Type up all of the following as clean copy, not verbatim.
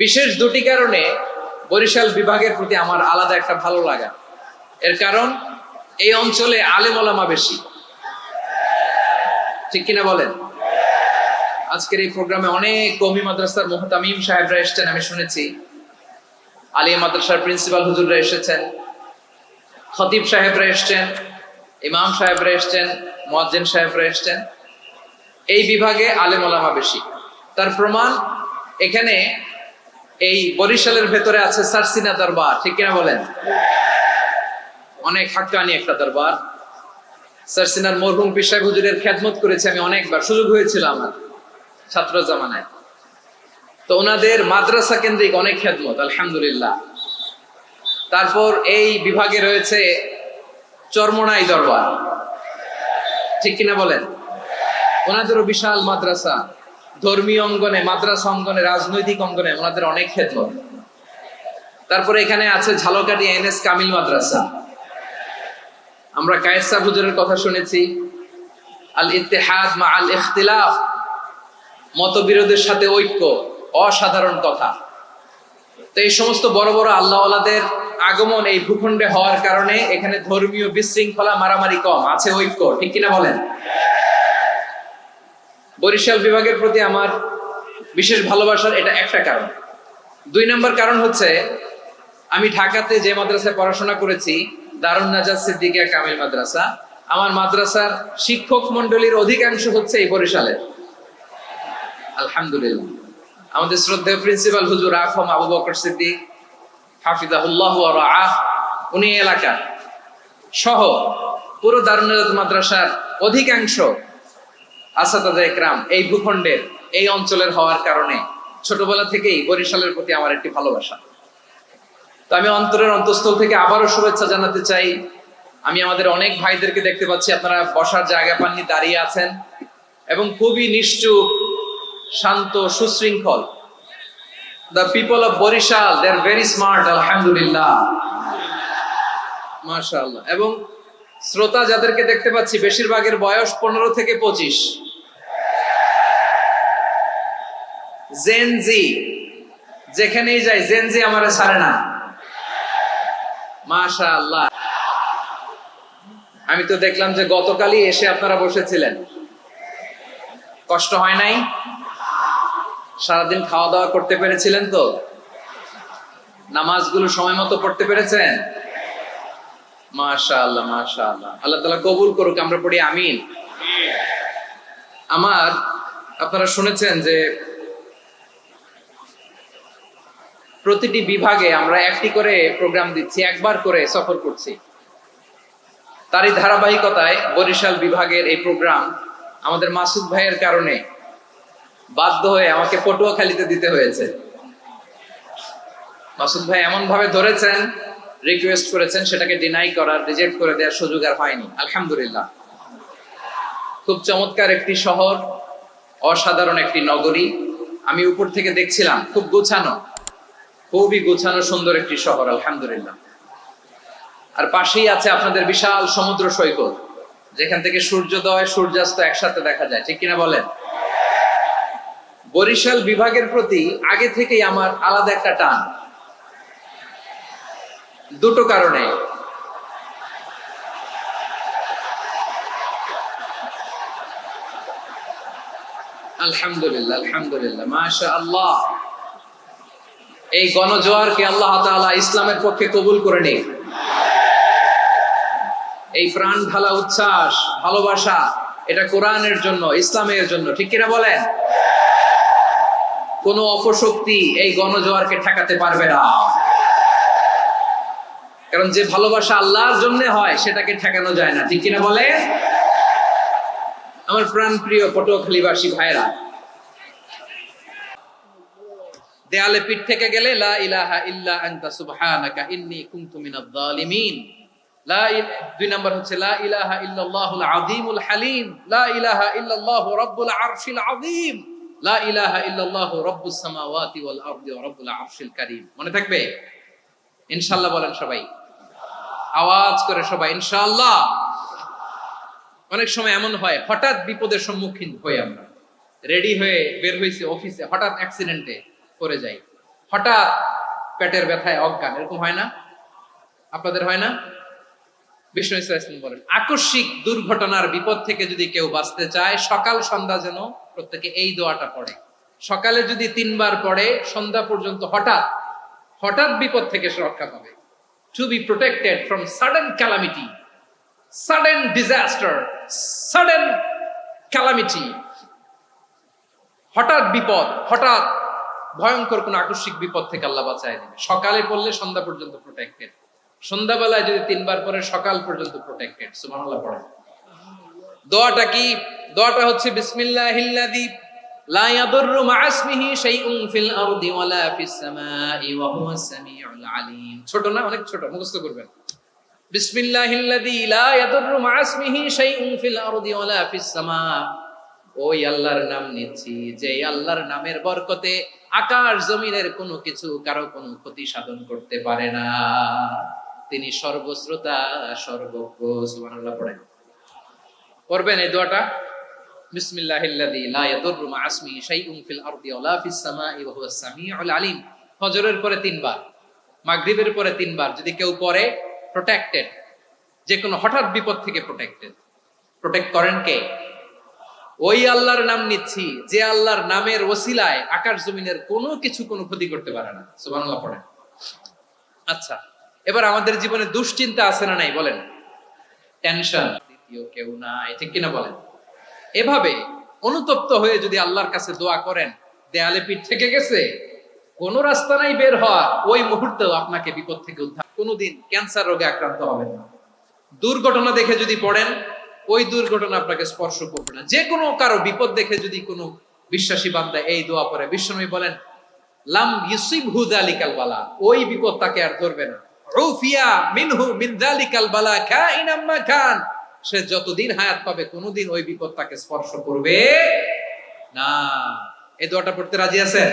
বিশেষ দুটি কারণে বরিশাল বিভাগের প্রতি আমার আলাদা একটা ভালো লাগা। এর কারণ এই অঞ্চলে আলেম ওলামা বেশি, ঠিক কিনা বলেন? আজকের এই প্রোগ্রামে অনেক কওমি মাদ্রাসার মুহতামিম সাহেবরা এসেছেন, আমি শুনেছি। আলিয়া মাদ্রাসার প্রিন্সিপাল হুজুররা এসেছেন, খতিব সাহেবরা এসেছেন, ইমাম সাহেবরা এসেছেন, মুয়াজ্জিন সাহেবরা এসেছেন। এই বিভাগে আলেম ওলামা বেশি। তার প্রমাণ এখানে এই বরিশালের ভেতরে আছে সারসিনা দরবার, ঠিক কিনা বলেন? অনেক হাক্কানি একটা দরবার। সারসিনার মরহুম পীর সাহেব হুজুরের খেদমত করেছি আমি অনেকবার, সুযোগ হয়েছিল আমার ছাত্র জামানায়। তো ওনাদের মাদ্রাসা কেন্দ্রিক অনেক খেদমত, আলহামদুলিল্লাহ। তারপর এই বিভাগে রয়েছে চরমোনাই দরবার, ঠিক কিনা বলেন? ওনাদেরও বিশাল মাদ্রাসা, ধর্মীয় অঙ্গনে, মাদ্রাসা অঙ্গনে, রাজনৈতিক অঙ্গনে ওনাদের অনেক খেদমত। তারপরে এখানে আছে ঝালকাঠি এনএস কামিল মাদ্রাসা। আমরা কায়েস সাহেব হুজুরের কথা শুনেছি, আল ইত্তেহাদ মা আল ইখতিলাফ, মতবিরোধের সাথে ঐক্য, অসাধারণ কথা। তো এই সমস্ত বড় বড় আল্লাহওয়ালাদের আগমন এই ভূখণ্ডে হওয়ার কারণে এখানে ধর্মীয় বিশৃঙ্খলা, মারামারি কম, আছে ঐক্য, ঠিক কিনা বলেন? বরিশাল বিভাগের প্রতি আমার বিশেষ ভালোবাসার এটা একটা কারণ। 2 নম্বর কারণ হচ্ছে, আমি ঢাকাতে যে মাদ্রাসায় পড়াশোনা করেছি, দারুন নাজাত সিদ্দিকিয়া কামিল মাদ্রাসা, আমার মাদ্রাসার শিক্ষক মন্ডলীর অধিকাংশ হচ্ছে এই বরিশালের, আলহামদুলিল্লাহ। আমাদের শ্রদ্ধেয় প্রিন্সিপাল হুজুর আখম আবু বকর সিদ্দিক হাফিজাহুল্লাহ ওয়া রাআহ, উনি এলাকার সহ পুরো দারুন নাজাত মাদ্রাসার অধিকাংশ আসাতাজা ইকরাম এই ভূখণ্ডের, এই অঞ্চলের হওয়ার কারণে ছোটবেলা থেকেই বরিশালের প্রতি আমার একটি ভালোবাসা। তো আমি অন্তরের অন্তঃস্থল থেকে আবারও শুভেচ্ছা জানাতে চাই। আমি আমাদের অনেক ভাইদেরকে দেখতে পাচ্ছি, আপনারা বসার জায়গা পাননি, দাঁড়িয়ে আছেন এবং খুবই নিশ্চুপ, শান্ত, সুশৃঙ্খল। The people of Barisal, they are very smart, আলহামদুলিল্লাহ, মাশাআল্লাহ। এবং শ্রোতা যাদেরকে দেখতে পাচ্ছি, বেশিরভাগের বয়স 15 থেকে 25। জেনজি, যেখানেই যাই জেনজি আমারে ছাড়ে না, মাশাআল্লাহ। আমি তো দেখলাম যে গতকালই এসে আপনারা বসেছিলেন, কষ্ট হয় নাই? সারাদিন খাওয়া দাওয়া করতে পেরেছিলেন তো? নামাজগুলো সময় মতো পড়তে পেরেছেন? মাশাআল্লাহ, মাশাআল্লাহ। আল্লাহ তাআলা কবুল করুক, আমরা পড়ি আমিন। আমার, আপনারা শুনেছেন যে প্রতিটি বিভাগে আমরা একটি করে প্রোগ্রাম দিচ্ছি, একবার করে সফর করছি। তারই ধারাবাহিকতায় বরিশাল বিভাগের এই প্রোগ্রাম আমাদের মাসুদ ভাইয়ের কারণে বাধ্য হয়ে আমাকে পটুয়াখালীতে দিতে হয়েছে। মাসুদ ভাই এমন ভাবে ধরেছেন, রিকোয়েস্ট করেছেন, সেটাকে ডিনাই করার, রিজেক্ট করে দেওয়ার সুযোগ আর হয়নি, আলহামদুলিল্লাহ। খুব চমৎকার একটি শহর, অসাধারণ একটি নগরী। আমি উপর থেকে দেখছিলাম, খুব গোছানো, খুবই গোছানো, সুন্দর একটি শহর, আলহামদুলিল্লাহ। আর পাশেই আছে আপনাদের বিশাল সমুদ্র সৈকত, যেখান থেকে সূর্যোদয় সূর্যাস্ত একসাথে দেখা যায়, ঠিক কিনা বলেন? বরিশাল বিভাগের প্রতি আগে থেকেই আমার আলাদা একটা টান, দুটো কারণে। আলহামদুলিল্লাহ, আলহামদুলিল্লাহ, মাশাআল্লাহ। এই গণজোয়ারকে আল্লাহ তাআলা ইসলামের পক্ষে কবুল করে নিন। এই প্রাণ ঢালা উচ্ছ্বাস, ভালোবাসা, এটা কোরআনের জন্য, ইসলামের জন্য, ঠিক কিনা বলেন? কোন অপশক্তি এই গণজোয়ারকে ঠেকাতে পারবে না, কারণ যে ভালোবাসা আল্লাহর জন্য হয় সেটাকে ঠেকানো যায় না, ঠিক কিনা বলে? আমার প্রাণ প্রিয় পটুয়াখালীবাসী ভাইরা, দেয়ালে পিঠ থেকে গেলে লা ইলাহা ইল্লা আনতা সুবহানাকা ইন্নী কুনতু মিনাজ জালিমিন। 2 নম্বর হচ্ছে লা ইলাহা ইল্লাল্লাহুল আযীমুল হালিম, লা ইলাহা ইল্লাল্লাহু রাব্বুল আরশিল আযীম, লা ইলাহা ইল্লাল্লাহু রাব্বুস সামাওয়াতি ওয়াল আরদি ওয়া রাব্বুল আরশিল কারীম। মনে থাকবে? ইনশাআল্লাহ বলেন সবাই, আওয়াজ করে সবাই ইনশাআল্লাহ। অনেক সময় এমন হয়, হঠাৎ বিপদের সম্মুখীন হই, আমরা রেডি হয়ে বের হইছি অফিসে, হঠাৎ অ্যাক্সিডেন্টে পড়ে যাই, হঠাৎ পেটের ব্যথায় অজ্ঞান, এরকম হয় না? আপনাদের হয় না? বিষ্ণু ইসলাম বলেন, আকস্মিক দুর্ঘটনার বিপদ থেকে যদি কেউ বাঁচতে চায়, সকাল সন্ধ্যা যেন প্রত্যেকে এই দোয়াটা পড়ে। সকালে যদি 3 বার পড়ে, সন্ধ্যা পর্যন্ত হঠাৎ হঠাৎ বিপদ থেকে সে রক্ষা পাবে। To be protected from sudden calamity, sudden disaster, sudden calamity, হঠাৎ বিপদ, হঠাৎ ভয়ঙ্কর কোন আকস্মিক বিপদ থেকে আল্লাহ বাঁচায় দিবে। সকালে পড়লে সন্ধ্যা পর্যন্ত প্রোটেক্টেড, সন্ধ্যাবেলায় যদি 3 বার পরে সকাল পর্যন্ত প্রোটেক্টেড। সুবহানাল্লাহ পড়েন। দোয়াটা কি? দোয়াটা হচ্ছে বিসমিল্লাহিল্লাযী লা ইয়াদুররু মা ইসমিহি শাইউন ফিল আরদি ওয়ালা ফিস সামাই ওয়া হুয়াস সামিউল আলিম। ছোট না? অনেক ছোট, মুখস্থ করবেন। বিসমিল্লাহিল্লাযী লা ইয়াদুররু মা ইসমিহি শাইউন ফিল আরদি ওয়ালা ফিস সামা। ওই আল্লাহর নাম নিচ্ছি, যে আল্লাহর নামের বরকতে আকাশ জমিনের কোনো কিছু কারো কোনো ক্ষতি সাধন করতে পারে না। তিনি সর্বশ্রোতা, সর্বজ্ঞ। সুবহানাল্লাহ পড়েন। পড়বেন এই দোয়াটা, বিসমিল্লাহিল্লাযী লা ইয়াদুররু মা ইসমিহি শাইউন ফিল আরদি ওয়ালা ফিস সামাই ওয়া হুয়াস সামিউল আলিম। ফজরের পরে 3 বার, মাগরিবের পরে 3 বার যদি কেউ পড়ে, প্রোটেক্টেড, যে কোনো হঠাৎ বিপদ থেকে প্রোটেক্টেড। প্রোটেক্ট করেন কে? ওই আল্লাহর নাম নিচ্ছি, যে আল্লাহর নামের ওসিলায় আকাশ জমিনের কোনো কিছু কোনো ক্ষতি করতে পারে না। সুবহানাল্লাহ পড়েন। আচ্ছা, এবার আমাদের জীবনে দুশ্চিন্তা আছে না নাই বলেন? টেনশন দ্বিতীয় কেউ নাই, ঠিক কিনা বলেন? এভাবে অনুতপ্ত হয়ে যদি আল্লাহর কাছে দোয়া করেন, দেয়ালে পিঠ থেকে গেছে, কোন রাস্তা নাই বের হওয়ার, ওই মুহূর্তেও আপনাকে বিপদ থেকে উদ্ধার। কোনোদিন ক্যান্সার রোগে আক্রান্ত হবেন না। দুর্ঘটনা দেখে যদি পড়েন, ওই দুর্ঘটনা আপনাকে স্পর্শ করবে না। যে কোনো কারো বিপদ দেখে যদি কোনো বিশ্বাসী বান্দা এই দোয়া পড়ে, বিশ্বনবী বলেন লাম ইউসিবহু যালিকাল বালা, ওই বিপদ তাকে আর ধরবে না। উফিয়া মিনহু মিন যালিকাল বালা কাইনাম মা কান, সে যতদিন হায়াত পাবে কোনোদিন ওই বিপদ তাকে স্পর্শ করবে না। এই দোয়াটা পড়তে রাজি আছেন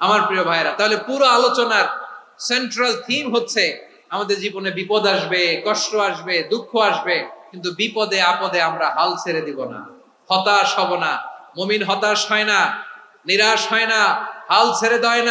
আমার প্রিয় ভাইরা? তাহলে পুরো আলোচনার সেন্ট্রাল থিম হচ্ছে আমাদের জীবনে বিপদ আসবে, কষ্ট আসবে, দুঃখ আসবে, কিন্তু বিপদে আপদে আমরা হাল ছেড়ে দিব না, হতাশ হব না। মুমিন হতাশ হয় না, নিরাশ হয় না, হাল ছেড়ে দেয় না।